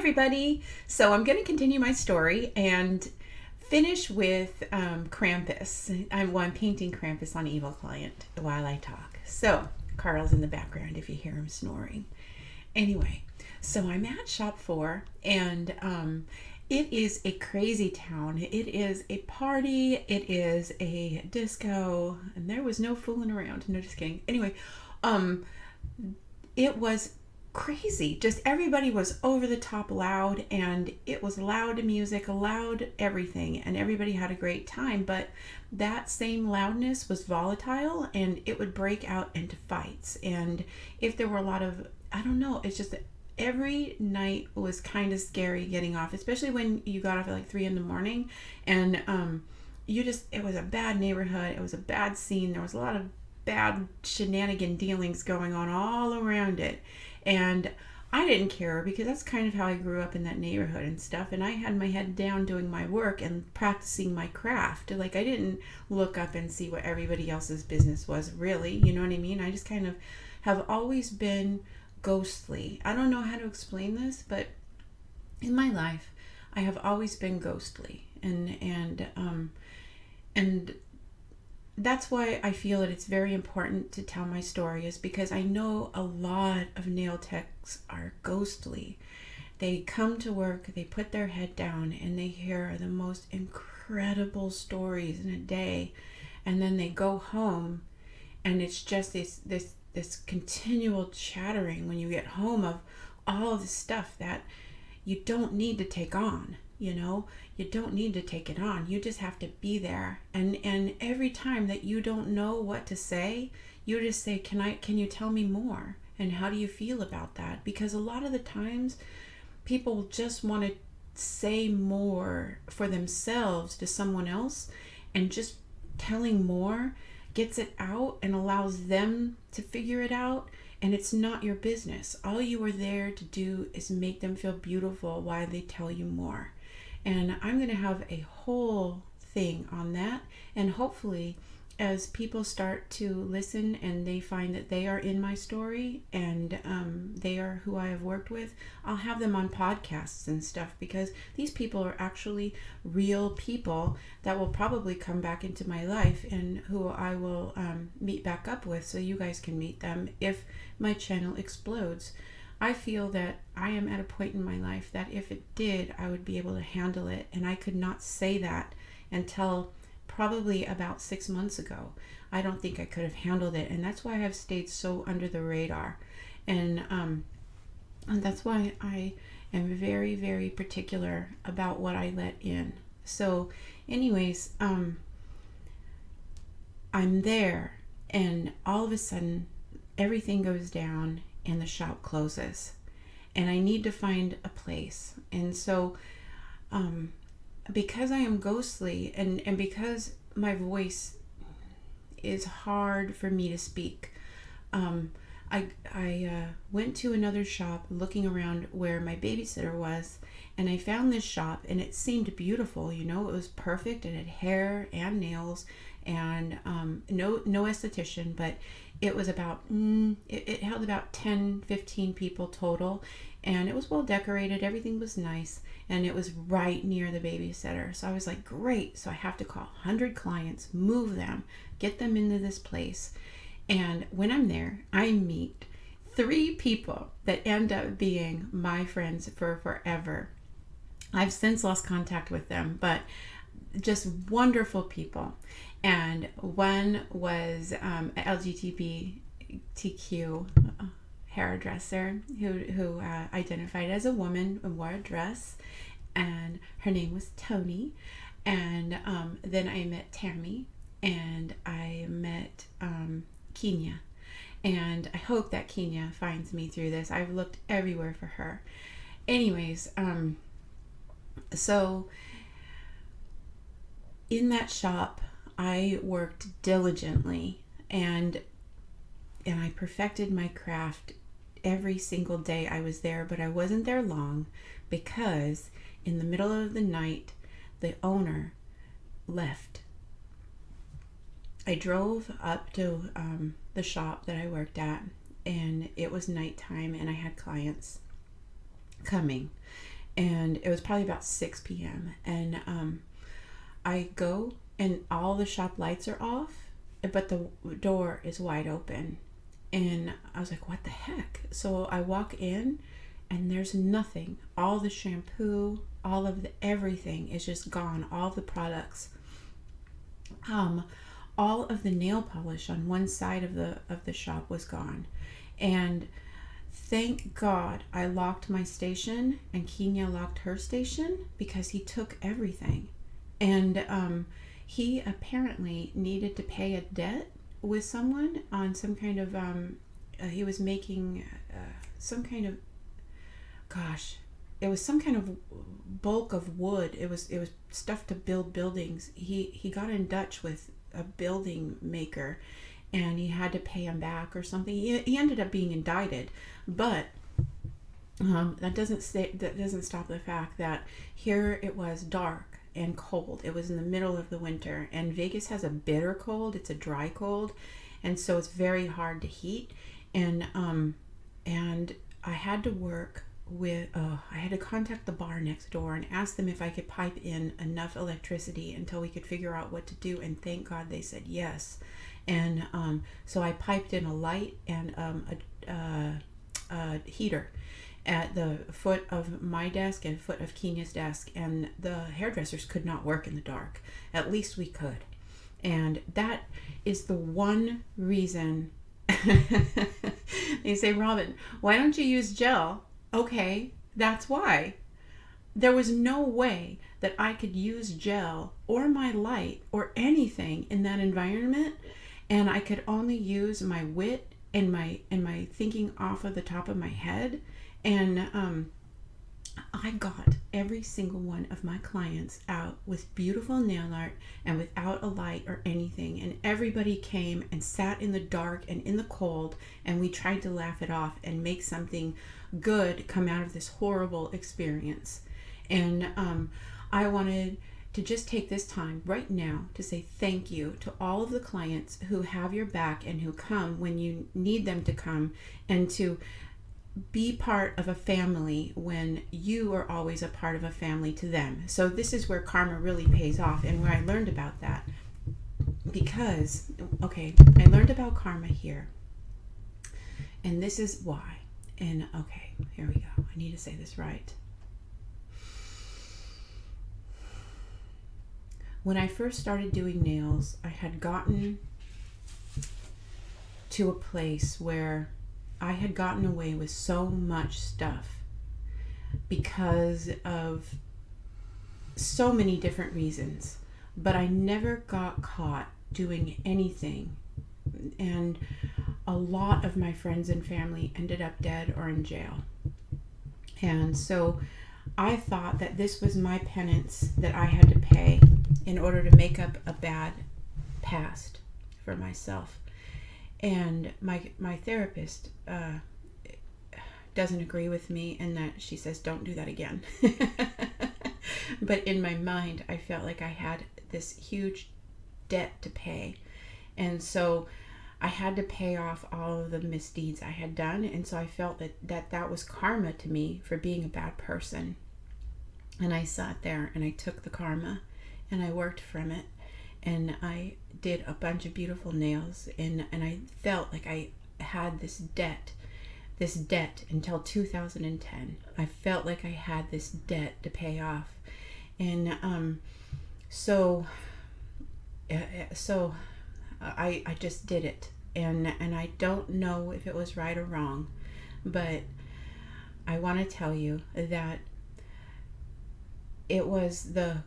everybody. So I'm going to continue my story and finish with Krampus. I'm painting Krampus on Evil Client while I talk. So Carl's in the background if you hear him snoring. Anyway, so I'm at shop 4 and it is a crazy town. It is a party. It is a disco, and there was no fooling around. No, just kidding. Anyway, it was crazy. Just everybody was over the top loud, and it was loud music, loud everything, and everybody had a great time. But that same loudness was volatile, and it would break out into fights. And if there were a lot of, I don't know, it's just that every night was kind of scary getting off, especially when you got off at like 3 a.m. and it was a bad neighborhood. It was a bad scene. There was a lot of bad shenanigan dealings going on all around it. And I didn't care because that's kind of how I grew up in that neighborhood and stuff. And I had my head down doing my work and practicing my craft. Like, I didn't look up and see what everybody else's business was, really. You know what I mean? I just kind of have always been ghostly. I don't know how to explain this, but in my life, I have always been ghostly. And that's why I feel that it's very important to tell my story, is because I know a lot of nail techs are ghostly. They come to work, they put their head down, and they hear the most incredible stories in a day, and then they go home, and it's just this continual chattering when you get home of all of the stuff that you don't need to take on. You don't need to take it on. You just have to be there. And every time that you don't know what to say, you just say, can you tell me more? And how do you feel about that? Because a lot of the times people just want to say more for themselves to someone else, and just telling more gets it out and allows them to figure it out. And it's not your business. All you are there to do is make them feel beautiful while they tell you more. And I'm going to have a whole thing on that. And hopefully, as people start to listen and they find that they are in my story and they are who I have worked with, I'll have them on podcasts and stuff, because these people are actually real people that will probably come back into my life and who I will meet back up with, so you guys can meet them if my channel explodes. I feel that I am at a point in my life that if it did, I would be able to handle it. And I could not say that until probably about 6 months ago. I don't think I could have handled it. And that's why I've stayed so under the radar. And that's why I am very, very particular about what I let in. So anyways, I'm there, and all of a sudden everything goes down and the shop closes, and I need to find a place. And so because I am ghostly, and because my voice is hard for me to speak, I went to another shop looking around where my babysitter was, and I found this shop, and it seemed beautiful. It was perfect. It had hair and nails, and no esthetician, but it was about it held about 10-15 people total, and it was well decorated. Everything was nice, and it was right near the babysitter. So I was like, great. So I have to call 100 clients, move them, get them into this place. And when I'm there, I meet 3 people that end up being my friends for forever. I've since lost contact with them, but just wonderful people. And one was a LGBTQ hairdresser who identified as a woman and wore a dress, and her name was Toni. And then I met Tammy, and I met Kenya. And I hope that Kenya finds me through this. I've looked everywhere for her. Anyways, so in that shop, I worked diligently, and I perfected my craft every single day I was there, but I wasn't there long because in the middle of the night, the owner left. I drove up to the shop that I worked at, and it was nighttime, and I had clients coming. and it was probably about 6 p.m. And I go, and all the shop lights are off, but the door is wide open. And I was like, what the heck? So I walk in, and there's nothing. All the shampoo, all of the everything is just gone. All the products. All of the nail polish on one side of the shop was gone. And thank God I locked my station and Kenya locked her station, because he took everything. And he apparently needed to pay a debt with someone on some kind of he was making some kind of, gosh, it was some kind of bulk of wood. It was stuff to build buildings. He got in Dutch with a building maker, and he had to pay him back or something. He ended up being indicted, but that doesn't stop the fact that here it was dark and cold. It was in the middle of the winter, and Vegas has a bitter cold. It's a dry cold, and so it's very hard to heat. And I had to work with I had to contact the bar next door and ask them if I could pipe in enough electricity until we could figure out what to do, and thank God they said yes. And so I piped in a light and a heater at the foot of my desk and foot of Kenya's desk, and the hairdressers could not work in the dark. At least we could. And that is the one reason. They say, Robin, why don't you use gel? Okay, that's why. There was no way that I could use gel or my light or anything in that environment, and I could only use my wit and my thinking off of the top of my head. And I got every single one of my clients out with beautiful nail art and without a light or anything. And everybody came and sat in the dark and in the cold, and we tried to laugh it off and make something good come out of this horrible experience. And I wanted to just take this time right now to say thank you to all of the clients who have your back and who come when you need them to come, and to be part of a family when you are always a part of a family to them. So this is where karma really pays off, and where I learned about that. Because, okay, I learned about karma here. And this is why. And okay, here we go. I need to say this right. When I first started doing nails, I had gotten to a place where I had gotten away with so much stuff because of so many different reasons, but I never got caught doing anything. And a lot of my friends and family ended up dead or in jail. And so I thought that this was my penance that I had to pay in order to make up a bad past for myself. And my therapist doesn't agree with me, in that she says, don't do that again. But in my mind, I felt like I had this huge debt to pay. And so I had to pay off all of the misdeeds I had done. And so I felt that was karma to me for being a bad person. And I sat there and I took the karma and I worked from it. And I did a bunch of beautiful nails, and I felt like I had this debt until 2010. I felt like I had this debt to pay off. And so I just did it. And I don't know if it was right or wrong, but I want to tell you that it was the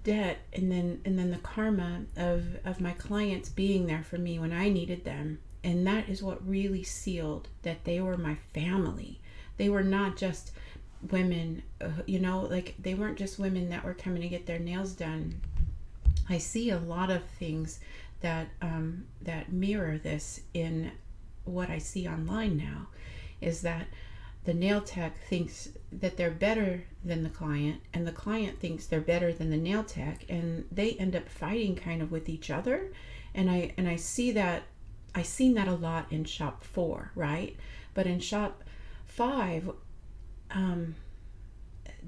debt and then the karma of my clients being there for me when I needed them. And that is what really sealed that they were my family. They were not just women, like they weren't just women that were coming to get their nails done. I see a lot of things that mirror this in what I see online now, is that the nail tech thinks that they're better than the client, and the client thinks they're better than the nail tech, and they end up fighting kind of with each other. And I see that, I've seen that a lot in shop 4, right? But in shop 5,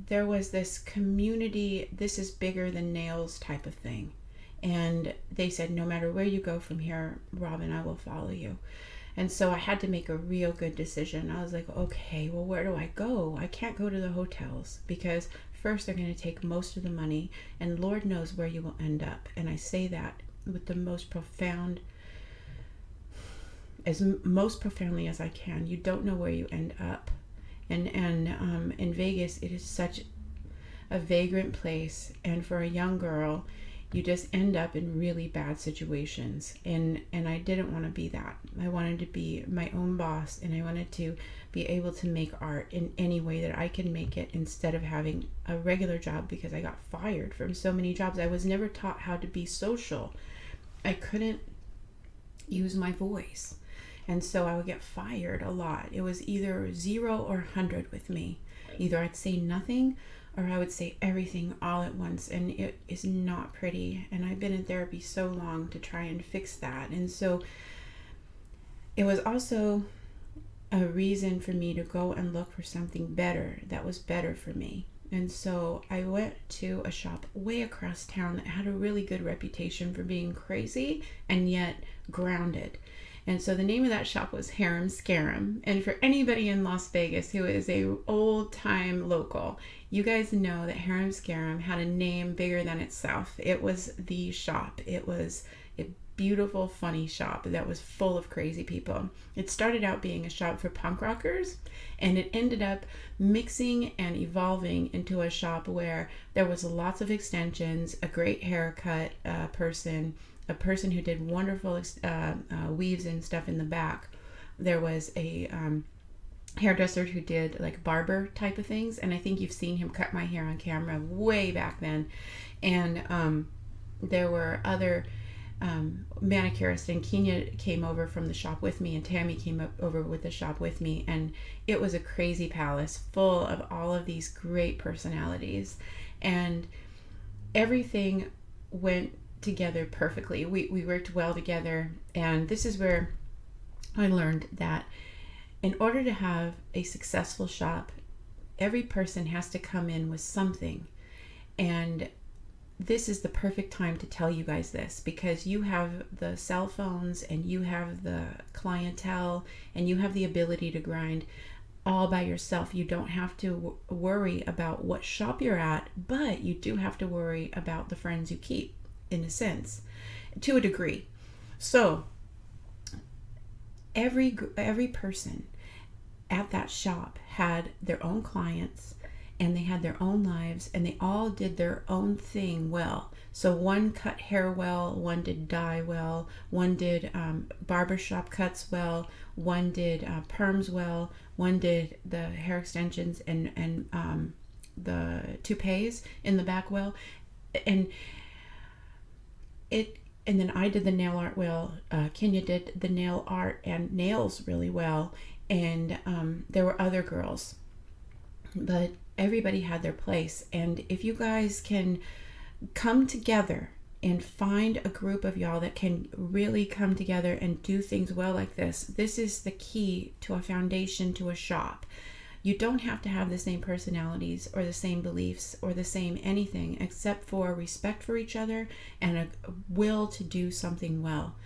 there was this community, this is bigger than nails type of thing. And they said, no matter where you go from here, Robin, I will follow you. And so I had to make a real good decision. I was like, okay, well, where do I go? I can't go to the hotels because first they're going to take most of the money, and Lord knows where you will end up. And I say that with the most profound, most profoundly as I can. You don't know where you end up. And in Vegas, it is such a vagrant place. And for a young girl, you just end up in really bad situations. And I didn't want to be that. I wanted to be my own boss, and I wanted to be able to make art in any way that I can make it instead of having a regular job, because I got fired from so many jobs. I was never taught how to be social. I couldn't use my voice. And so I would get fired a lot. It was either 0 or 100 with me. Either I'd say nothing or I would say everything all at once. And it is not pretty. And I've been in therapy so long to try and fix that. And so it was also a reason for me to go and look for something better that was better for me. And so I went to a shop way across town that had a really good reputation for being crazy and yet grounded. And so the name of that shop was Harem Scarum. And for anybody in Las Vegas who is a old time local, you guys know that Harem Scarum had a name bigger than itself. It was the shop. It was a beautiful, funny shop that was full of crazy people. It started out being a shop for punk rockers, and it ended up mixing and evolving into a shop where there was lots of extensions, a great haircut person, a person who did wonderful weaves and stuff in the back. There was a hairdresser who did like barber type of things, and I think you've seen him cut my hair on camera way back then. And there were other manicurists, and Kenya came over from the shop with me, and Tammy came over with the shop with me, and it was a crazy palace full of all of these great personalities, and everything went together perfectly. We worked well together. And this is where I learned that in order to have a successful shop, every person has to come in with something. And this is the perfect time to tell you guys this, because you have the cell phones and you have the clientele and you have the ability to grind all by yourself. You don't have to worry about what shop you're at, but you do have to worry about the friends you keep, in a sense, to a degree. So every person at that shop had their own clients, and they had their own lives, and they all did their own thing well. So one cut hair well, one did dye well, one did barbershop cuts well, one did perms well, one did the hair extensions and the toupees in the back well, and then I did the nail art well. Kenya did the nail art and nails really well, and there were other girls, but everybody had their place. And if you guys can come together and find a group of y'all that can really come together and do things well like this, this is the key to a foundation to a shop. You don't have to have the same personalities or the same beliefs or the same anything, except for respect for each other and a will to do something well.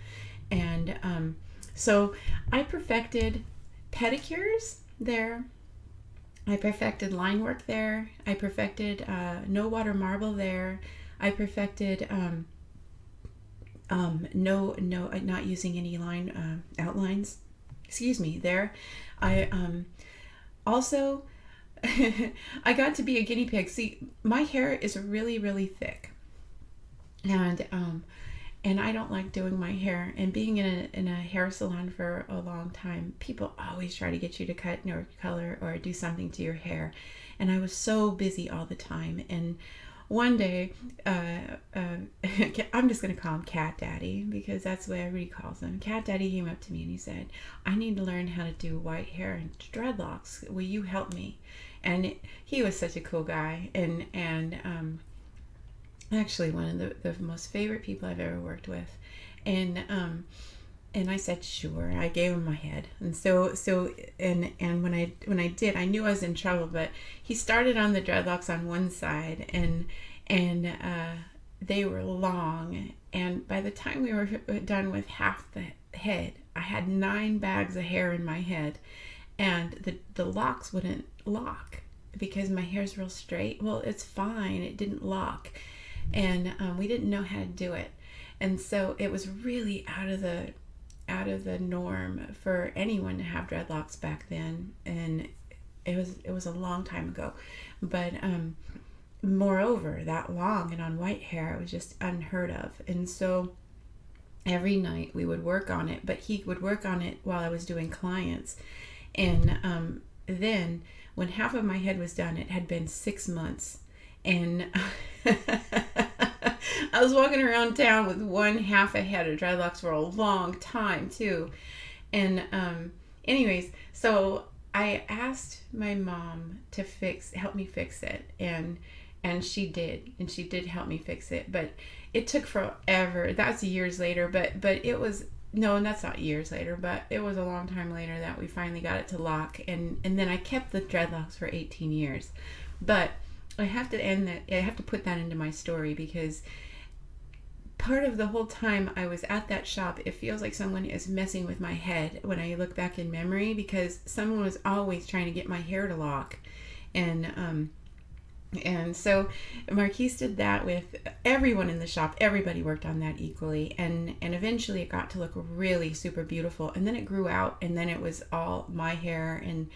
And so I perfected pedicures there. I perfected line work there. I perfected no water marble there. I perfected not using any line outlines. Excuse me, there. I also, I got to be a guinea pig. See, my hair is really, really thick, and I don't like doing my hair. And being in a hair salon for a long time, people always try to get you to cut or color or do something to your hair, and I was so busy all the time. And one day, I'm just going to call him Cat Daddy, because that's what everybody calls him. Cat Daddy came up to me and he said, I need to learn how to do white hair and dreadlocks. Will you help me? And he was such a cool guy, and actually one of the most favorite people I've ever worked with. And And I said, sure. I gave him my head. And and when I did, I knew I was in trouble, but he started on the dreadlocks on one side, and they were long. And by the time we were done with half the head, I had 9 bags of hair in my head, and the locks wouldn't lock because my hair's real straight. Well, it's fine. It didn't lock, and we didn't know how to do it, and so it was really out of the norm for anyone to have dreadlocks back then, and it was a long time ago, but moreover, that long and on white hair, it was just unheard of. And so every night we would work on it, but he would work on it while I was doing clients. And then when half of my head was done, it had been 6 months, and I was walking around town with one half a head of dreadlocks for a long time too. And anyways, so I asked my mom to help me fix it, and she did help me fix it, but it took forever. That's years later, but it was, no, that's not years later, but it was a long time later that we finally got it to lock, and then I kept the dreadlocks for 18 years. But I have to put that into my story, because part of the whole time I was at that shop, it feels like someone is messing with my head when I look back in memory, because someone was always trying to get my hair to lock. And so Marquise did that with everyone in the shop. Everybody worked on that equally, and eventually it got to look really super beautiful, and then it grew out, and then it was all my hair, and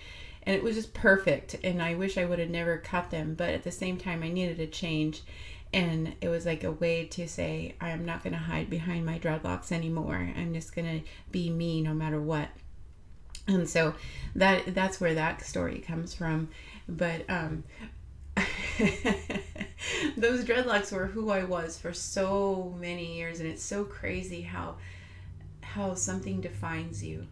it was just perfect. And I wish I would have never cut them, but at the same time I needed a change, and it was like a way to say, I am not going to hide behind my dreadlocks anymore. I'm just going to be me no matter what. And so that's where that story comes from. But those dreadlocks were who I was for so many years, and it's so crazy how something defines you.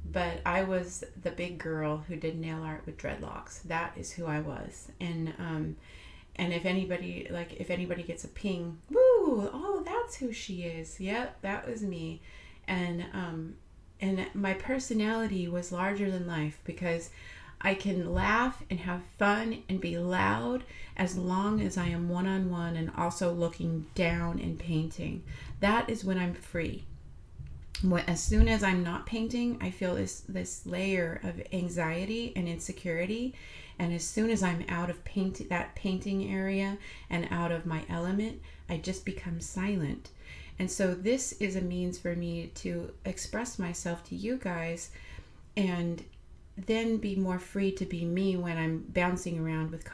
But I was the big girl who did nail art with dreadlocks. That is who I was. And if anybody gets a ping, woo, oh, that's who she is. Yep, that was me. And my personality was larger than life, because I can laugh and have fun and be loud as long as I am one-on-one and also looking down and painting. That is when I'm free. As soon as I'm not painting, I feel this layer of anxiety and insecurity. And as soon as I'm out of that painting area and out of my element, I just become silent. And so this is a means for me to express myself to you guys, and then be more free to be me when I'm bouncing around with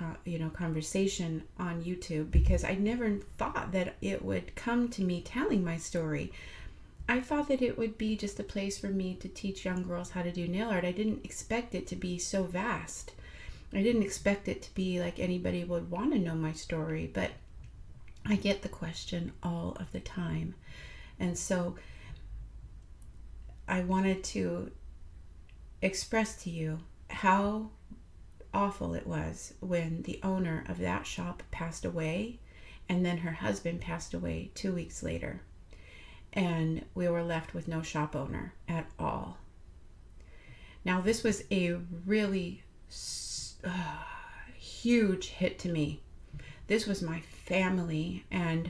conversation on YouTube, because I never thought that it would come to me telling my story. I thought that it would be just a place for me to teach young girls how to do nail art. I didn't expect it to be so vast. I didn't expect it to be like anybody would want to know my story, but I get the question all of the time. And so I wanted to express to you how awful it was when the owner of that shop passed away, and then her husband passed away 2 weeks later, and we were left with no shop owner at all. Now, this was a really huge hit to me. This was my family, and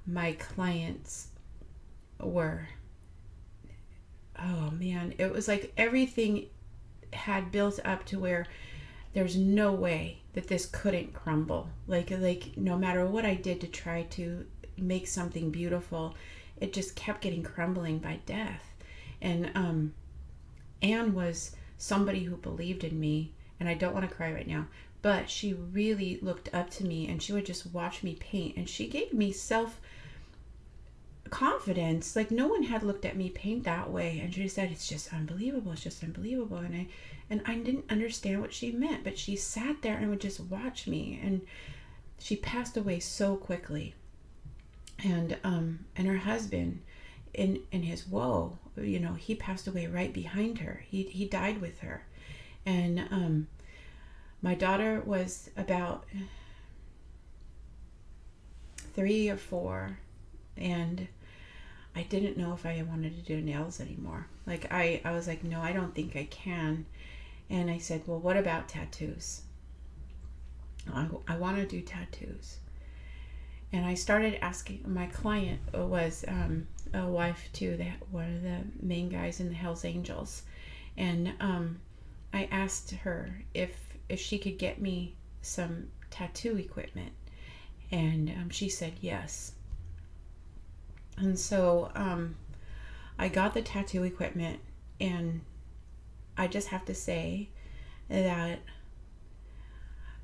my clients were, oh man, it was like everything had built up to where there's no way that this couldn't crumble. Like no matter what I did to try to make something beautiful, it just kept getting crumbling by death. And Anne was somebody who believed in me, and I don't want to cry right now, but she really looked up to me, and she would just watch me paint, and she gave me self-confidence. Like, no one had looked at me paint that way, and she said, it's just unbelievable, and I didn't understand what she meant, but she sat there and would just watch me. And she passed away so quickly, and her husband, in his woe, he passed away right behind her. He died with her. And my daughter was about 3 or 4, and I didn't know if I wanted to do nails anymore. Like I was like, no, I don't think I can. And I said, well, what about tattoos? I want to do tattoos. And I started asking. My client was a wife to one of the main guys in the Hells Angels, and I asked her if she could get me some tattoo equipment, and she said yes. And so I got the tattoo equipment, and I just have to say that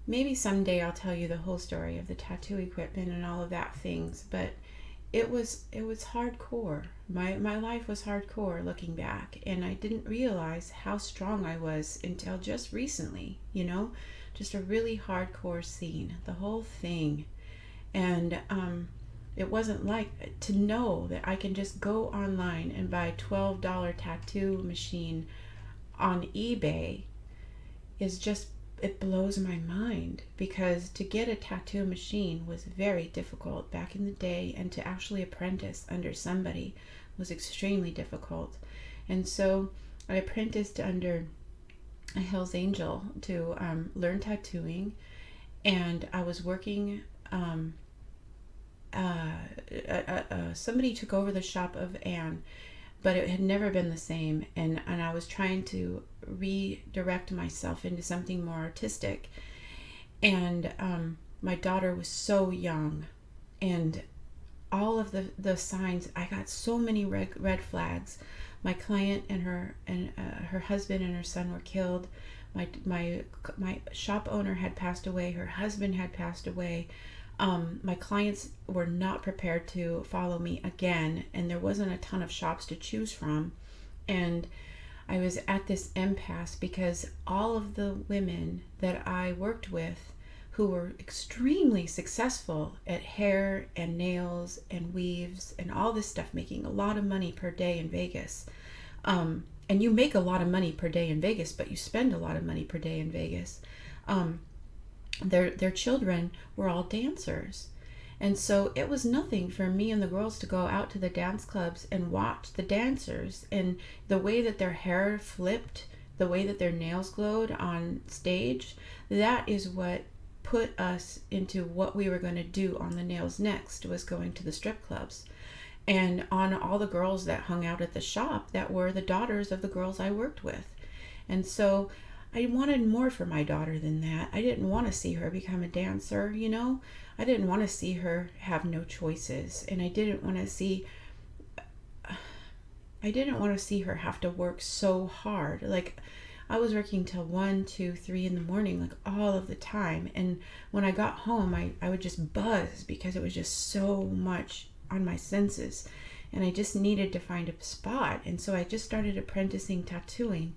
maybe someday I'll tell you the whole story of the tattoo equipment and all of that things, but it was hardcore. My life was hardcore looking back, and I didn't realize how strong I was until just recently, just a really hardcore scene, the whole thing. And it wasn't like to know that I can just go online and buy a $12 tattoo machine on eBay is just, it blows my mind, because to get a tattoo machine was very difficult back in the day, and to actually apprentice under somebody was extremely difficult. And so I apprenticed under a Hells Angel to learn tattooing, and I was working somebody took over the shop of Anne, but it had never been the same, and I was trying to redirect myself into something more artistic. And my daughter was so young, and all of the signs, I got so many red flags. My client and her husband and her son were killed. My shop owner had passed away. Her husband had passed away. My clients were not prepared to follow me again, and there wasn't a ton of shops to choose from. And I was at this impasse because all of the women that I worked with, who were extremely successful at hair and nails and weaves and all this stuff, making a lot of money per day in Vegas. And you make a lot of money per day in Vegas, but you spend a lot of money per day in Vegas. Their children were all dancers. And so it was nothing for me and the girls to go out to the dance clubs and watch the dancers, and the way that their hair flipped, the way that their nails glowed on stage. That is what put us into what we were going to do on the nails next, was going to the strip clubs. And on all the girls that hung out at the shop that were the daughters of the girls I worked with. And so I wanted more for my daughter than that. I didn't want to see her become a dancer, I didn't want to see her have no choices, and I didn't want to see her have to work so hard. Like, I was working till 1, 2, 3 in the morning, like all of the time. And when I got home, I would just buzz because it was just so much on my senses, and I just needed to find a spot. And so I just started apprenticing tattooing.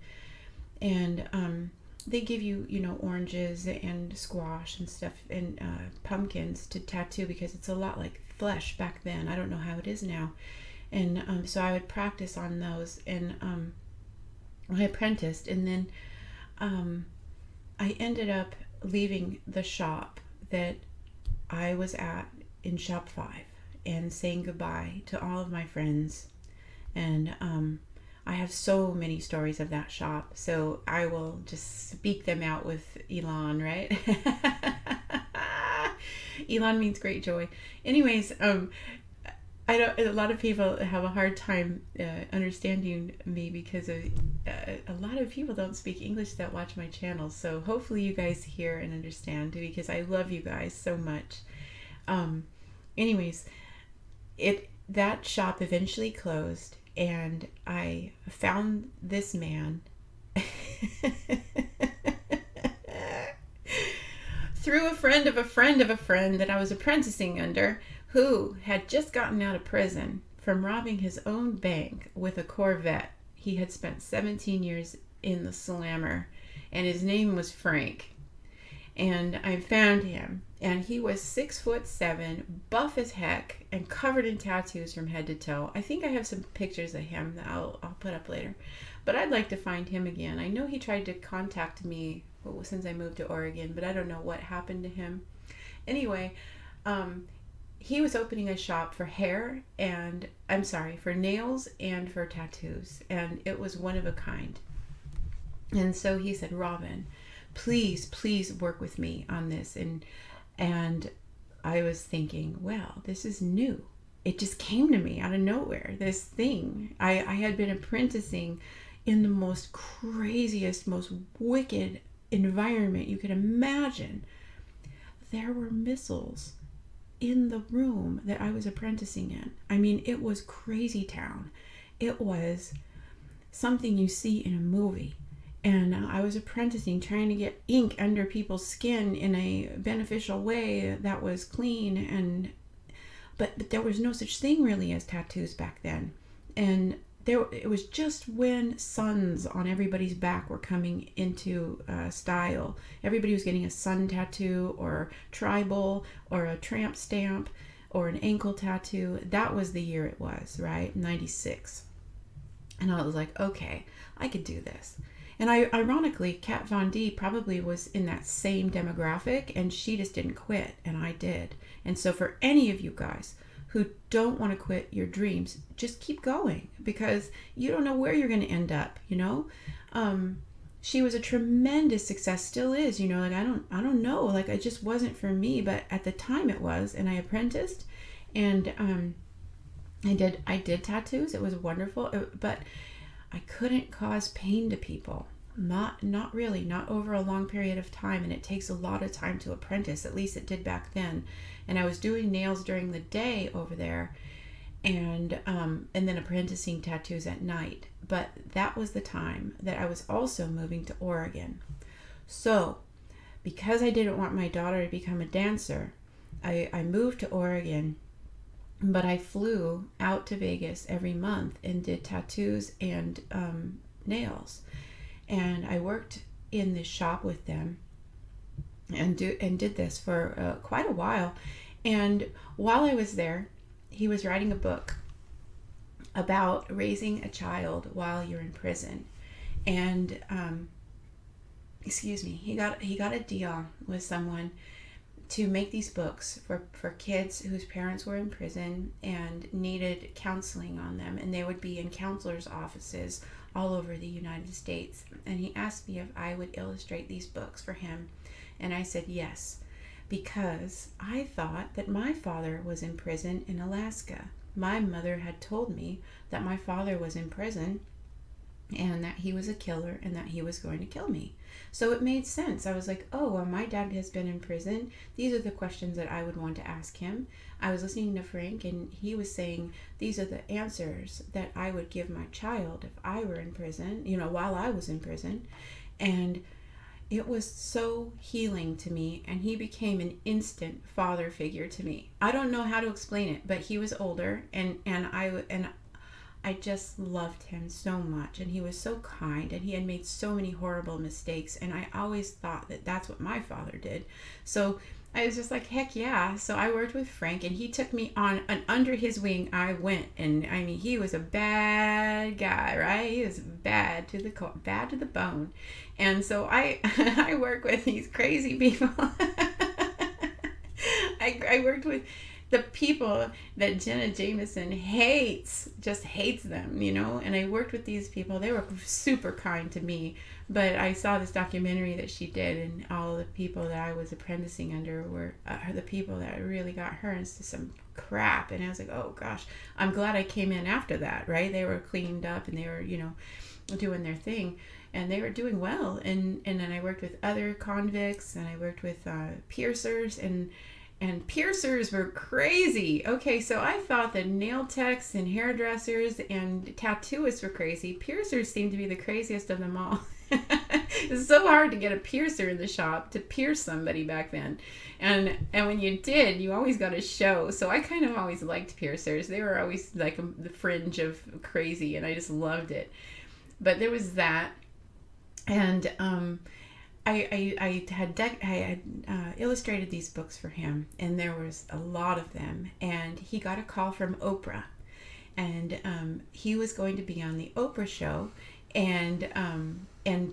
And they give you, oranges and squash and stuff, and pumpkins to tattoo, because it's a lot like flesh back then. I don't know how it is now. And so I would practice on those, and I apprenticed. And then I ended up leaving the shop that I was at in Shop 5 and saying goodbye to all of my friends. And I have so many stories of that shop, so I will just speak them out with Elon, right? Elon means great joy. Anyways, a lot of people have a hard time understanding me, because a lot of people don't speak English that watch my channel. So hopefully you guys hear and understand, because I love you guys so much. Anyways, that shop eventually closed. And I found this man through a friend of a friend of a friend that I was apprenticing under, who had just gotten out of prison from robbing his own bank with a Corvette. He had spent 17 years in the slammer, and his name was Frank. And I found him, and he was 6'7", buff as heck, and covered in tattoos from head to toe. I think I have some pictures of him that I'll put up later, but I'd like to find him again. I know he tried to contact me since I moved to Oregon, but I don't know what happened to him. Anyway, he was opening a shop for hair and, I'm sorry, for nails and for tattoos. And it was one of a kind. And so he said, Robin, please work with me on this. And I was thinking, well, this is new. It just came to me out of nowhere, this thing. I had been apprenticing in the most craziest, most wicked environment you could imagine. There were missiles in the room that I was apprenticing in. I mean, it was crazy town. It was something you see in a movie. And I was apprenticing, trying to get ink under people's skin in a beneficial way that was clean. But there was no such thing really as tattoos back then. And it was just when suns on everybody's back were coming into style. Everybody was getting a sun tattoo or tribal or a tramp stamp or an ankle tattoo. That was the year it was, right? 96. And I was like, okay, I could do this. And ironically, Kat Von D probably was in that same demographic, and she just didn't quit, and I did. And so for any of you guys who don't want to quit your dreams, just keep going, because you don't know where you're going to end up, you know? She was a tremendous success, still is, you know, like I don't know, like it just wasn't for me, but at the time it was, and I apprenticed, and I did tattoos. It was wonderful, but I couldn't cause pain to people. Not really, not over a long period of time, and it takes a lot of time to apprentice, at least it did back then. And I was doing nails during the day over there, and then apprenticing tattoos at night. But that was the time that I was also moving to Oregon. So because I didn't want my daughter to become a dancer, I moved to Oregon. But I flew out to Vegas every month and did tattoos and nails. And I worked in this shop with them and did this for quite a while. And while I was there, he was writing a book about raising a child while you're in prison. And he got a deal with someone to make these books for kids whose parents were in prison and needed counseling on them, and they would be in counselors' offices all over the United States. And he asked me if I would illustrate these books for him, and I said yes, because I thought that my father was in prison in Alaska. My mother had told me that my father was in prison and that he was a killer and that he was going to kill me. So it made sense. I was like, oh, well, my dad has been in prison. These are the questions that I would want to ask him. I was listening to Frank, and he was saying these are the answers that I would give my child if I were in prison, you know, while I was in prison. And it was so healing to me, and he became an instant father figure to me. I don't know how to explain it, but he was older, and I just loved him so much, and he was so kind, and he had made so many horrible mistakes, and I always thought that that's what my father did. So I was just like, heck yeah. So I worked with Frank, and he took me on, and under his wing I went. And I mean, he was a bad guy, right? He was bad to the bone. And so I I work with these crazy people. I worked with the people that Jenna Jameson just hates them, you know. And I worked with these people. They were super kind to me. But I saw this documentary that she did, and all the people that I was apprenticing under were the people that really got her into some crap. And I was like, oh gosh, I'm glad I came in after that, right? They were cleaned up, and they were, you know, doing their thing, and they were doing well. And then I worked with other convicts, and I worked with piercers, and piercers were crazy. Okay, so I thought that nail techs and hairdressers and tattooists were crazy. Piercers seemed to be the craziest of them all. It's so hard to get a piercer in the shop to pierce somebody back then. And when you did, you always got a show. So I kind of always liked piercers. They were always like the fringe of crazy, and I just loved it. But there was that. And I had illustrated these books for him, and there was a lot of them. And he got a call from Oprah, and he was going to be on the Oprah show, and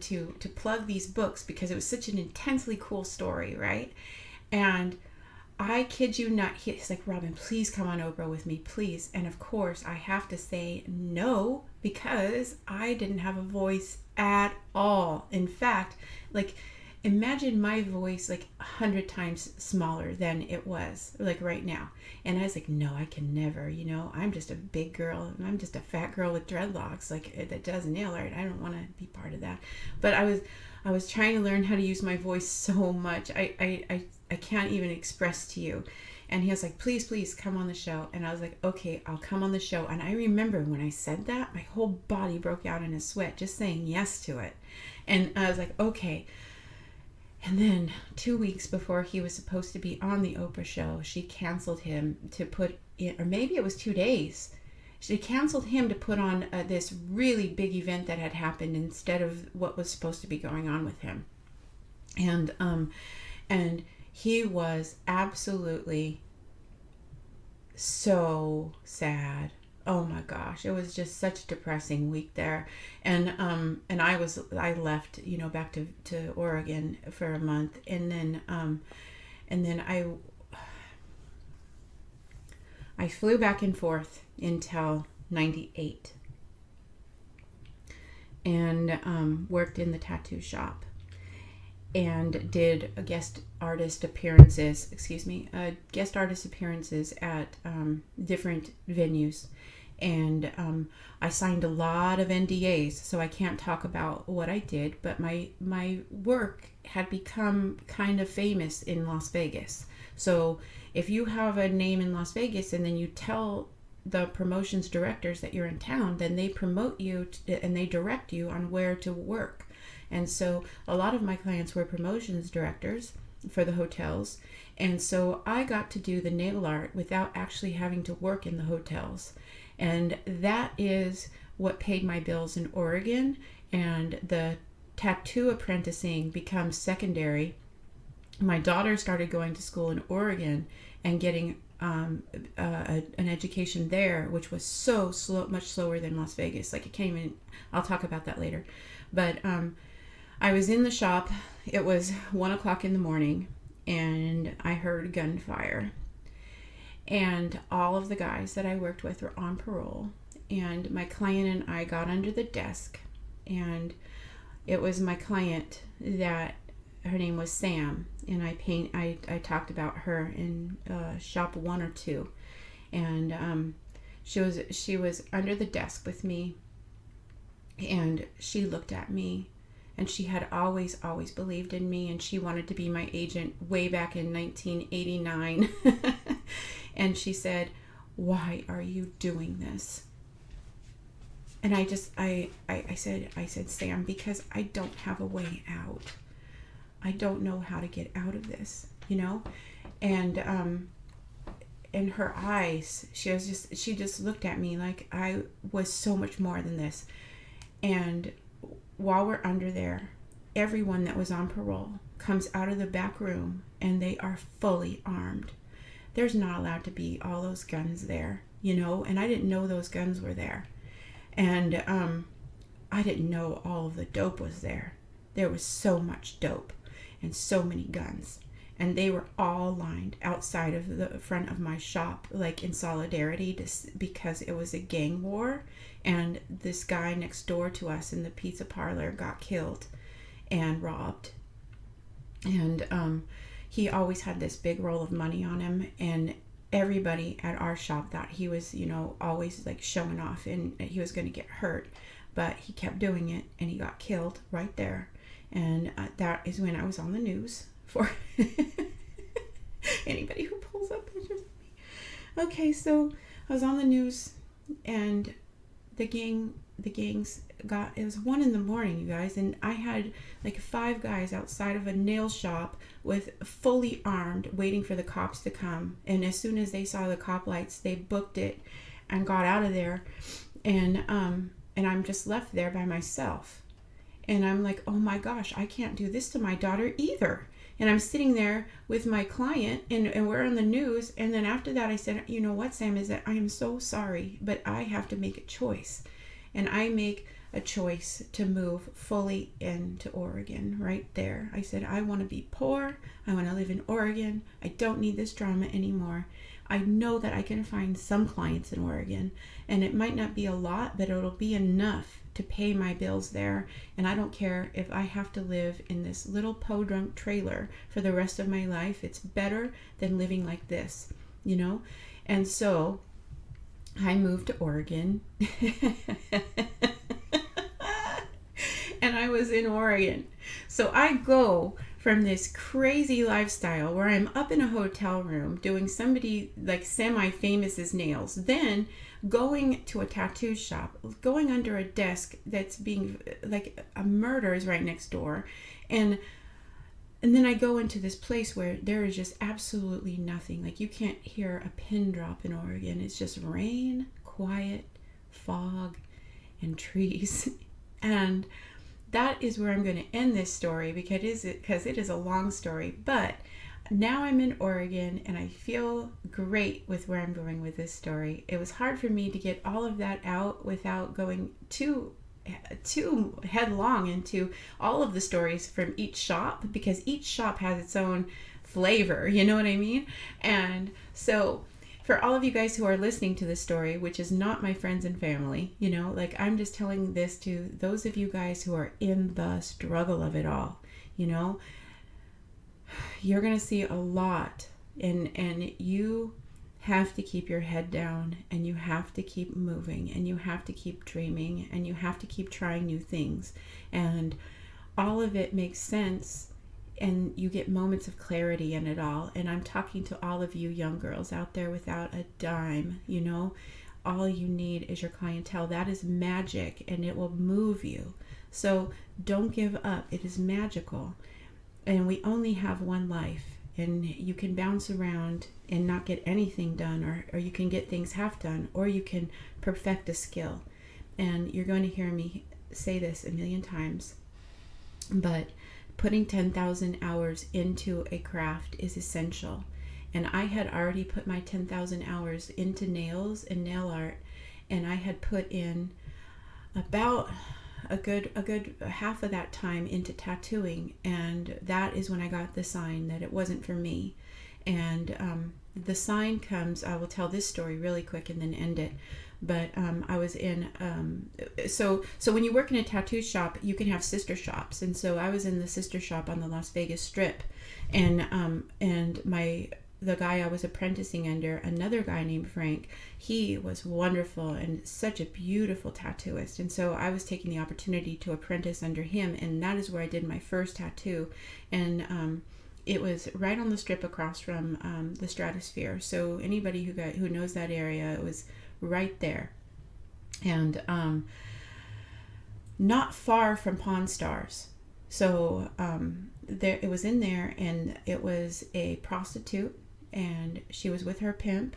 to plug these books because it was such an intensely cool story, right? And I kid you not. He's like, Robin, please come on Oprah with me, please. And of course, I have to say no, because I didn't have a voice at all. In fact, like, imagine my voice like 100 times smaller than it was like right now. And I was like, no, I can never, I'm just a big girl. I'm just a fat girl with dreadlocks, like, that does nail art. I don't want to be part of that. But I was trying to learn how to use my voice so much. I can't even express to you. And he was like, please come on the show. And I was like, okay, I'll come on the show. And I remember when I said that, my whole body broke out in a sweat just saying yes to it. And I was like, okay. And then 2 weeks before he was supposed to be on the Oprah show, she canceled him to put in, or maybe it was 2 days. She canceled him to put on this really big event that had happened instead of what was supposed to be going on with him. And he was absolutely so sad. Oh my gosh, it was just such a depressing week there. And I left, back to Oregon for a month, and then I flew back and forth until 98, and worked in the tattoo shop, and did guest artist appearances at different venues. And I signed a lot of NDAs, so I can't talk about what I did, but my work had become kind of famous in Las Vegas. So if you have a name in Las Vegas and then you tell the promotions directors that you're in town, then they promote you and they direct you on where to work. And so a lot of my clients were promotions directors for the hotels. And so I got to do the nail art without actually having to work in the hotels. And that is what paid my bills in Oregon. And the tattoo apprenticing becomes secondary. My daughter started going to school in Oregon and getting an education there, which was so slow, much slower than Las Vegas. Like, it can't even, I'll talk about that later. But I was in the shop. It was 1 o'clock in the morning, and I heard gunfire. And all of the guys that I worked with were on parole. And my client and I got under the desk, and it was my client that, her name was Sam, and I talked about her in shop 1 or 2. And she was under the desk with me, and she looked at me, and she had always believed in me, and she wanted to be my agent way back in 1989. And she said, "Why are you doing this?" And I said, "Sam, because I don't have a way out. I don't know how to get out of this, And in her eyes, she just looked at me like I was so much more than this. And while we're under there, everyone that was on parole comes out of the back room, and they are fully armed. There's not allowed to be all those guns there, and I didn't know those guns were there. And I didn't know all of the dope was there. There was so much dope and so many guns. And they were all lined outside of the front of my shop, like in solidarity, because it was a gang war. And this guy next door to us in the pizza parlor got killed and robbed. And he always had this big roll of money on him, and everybody at our shop thought he was, always like showing off, and he was going to get hurt, but he kept doing it, and he got killed right there. And that is when I was on the news for anybody who pulls up pictures of me. Okay, so I was on the news, and the gangs it was 1 a.m, you guys, and I had like 5 guys outside of a nail shop with fully armed, waiting for the cops to come. And as soon as they saw the cop lights, they booked it and got out of there. And I'm just left there by myself. And I'm like, oh my gosh, I can't do this to my daughter either. And I'm sitting there with my client, and we're on the news. And then after that, I said, you know what, Sam, is that I am so sorry, but I have to make a choice. And I make a choice to move fully into Oregon right there. I said, I want to be poor. I want to live in Oregon. I don't need this drama anymore. I know that I can find some clients in Oregon, and it might not be a lot, but it'll be enough to pay my bills there. And I don't care if I have to live in this little podunk trailer for the rest of my life. It's better than living like this, you know? And so I moved to Oregon. And I was in Oregon. So I go from this crazy lifestyle where I'm up in a hotel room doing somebody like semi-famous's nails, then going to a tattoo shop, going under a desk that's being like a murder is right next door, and then I go into this place where there is just absolutely nothing. Like you can't hear a pin drop in Oregon. It's just rain, quiet, fog, and trees. And that is where I'm going to end this story because it is a long story. But now I'm in Oregon and I feel great with where I'm going with this story. It was hard for me to get all of that out without going too headlong into all of the stories from each shop, because each shop has its own flavor, you know what I mean? And so for all of you guys who are listening to this story, which is not my friends and family, you know, like I'm just telling this to those of you guys who are in the struggle of it all, you know, you're going to see a lot, and you have to keep your head down, and you have to keep moving, and you have to keep dreaming, and you have to keep trying new things, and all of it makes sense, and you get moments of clarity in it all. And I'm talking to all of you young girls out there without a dime, you know, all you need is your clientele. That is magic, and it will move you. So don't give up. It is magical, and we only have one life. And you can bounce around and not get anything done, or you can get things half done, or you can perfect a skill. And you're going to hear me say this a million times, but putting 10,000 hours into a craft is essential. And I had already put my 10,000 hours into nails and nail art, and I had put in about a good half of that time into tattooing, and that is when I got the sign that it wasn't for me. And the sign comes, I will tell this story really quick and then end it. But I was in so when you work in a tattoo shop, you can have sister shops, and so I was in the sister shop on the Las Vegas Strip, and the guy I was apprenticing under, another guy named Frank, he was wonderful and such a beautiful tattooist. And so I was taking the opportunity to apprentice under him, and that is where I did my first tattoo. And it was right on the Strip across from the Stratosphere. So anybody who knows that area, it was right there. And not far from Pawn Stars. So there, it was in there, and it was a prostitute, and she was with her pimp,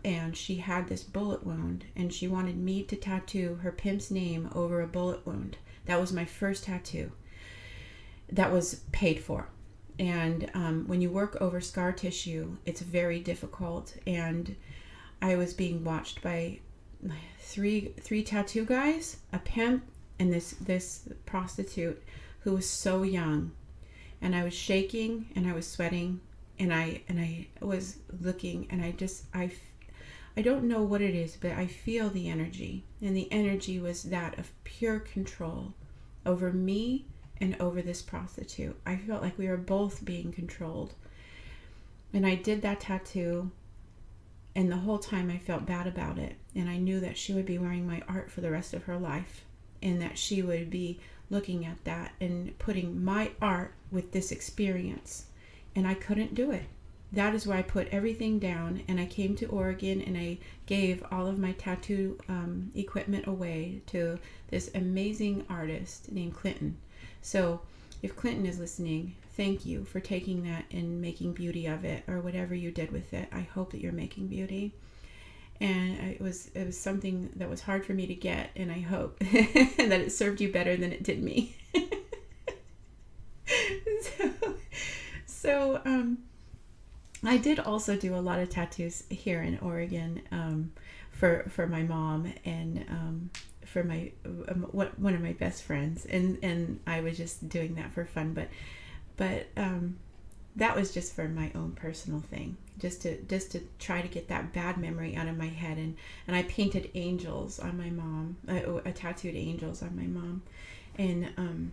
and she had this bullet wound, and she wanted me to tattoo her pimp's name over a bullet wound. That was my first tattoo. That was paid for. And when you work over scar tissue, it's very difficult. And I was being watched by three tattoo guys, a pimp, and this prostitute who was so young. And I was shaking, and I was sweating, and I was looking, and I don't know what it is, but I feel the energy, and the energy was that of pure control over me and over this prostitute. I felt like we were both being controlled. And I did that tattoo, and the whole time I felt bad about it, and I knew that she would be wearing my art for the rest of her life, and that she would be looking at that and putting my art with this experience, and I couldn't do it. That is where I put everything down, and I came to Oregon, and I gave all of my tattoo equipment away to this amazing artist named Clinton. So if Clinton is listening, thank you for taking that and making beauty of it, or whatever you did with it. I hope that you're making beauty. And it was something that was hard for me to get, and I hope that it served you better than it did me. So I did also do a lot of tattoos here in Oregon for my mom and for my one of my best friends, and I was just doing that for fun, but that was just for my own personal thing, just to try to get that bad memory out of my head. And I painted angels on my mom. I tattooed angels on my mom, and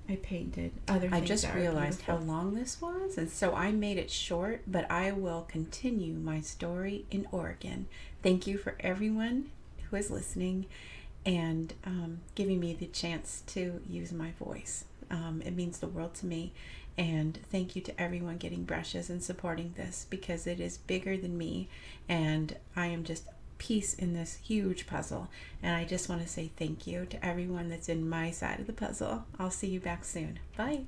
I painted other things. I just realized how long this was, and so I made it short, but I will continue my story in Oregon. Thank you for everyone who is listening and giving me the chance to use my voice. It means the world to me. And thank you to everyone getting brushes and supporting this, because it is bigger than me, and I am just a piece in this huge puzzle. And I just want to say thank you to everyone that's in my side of the puzzle. I'll see you back soon. Bye.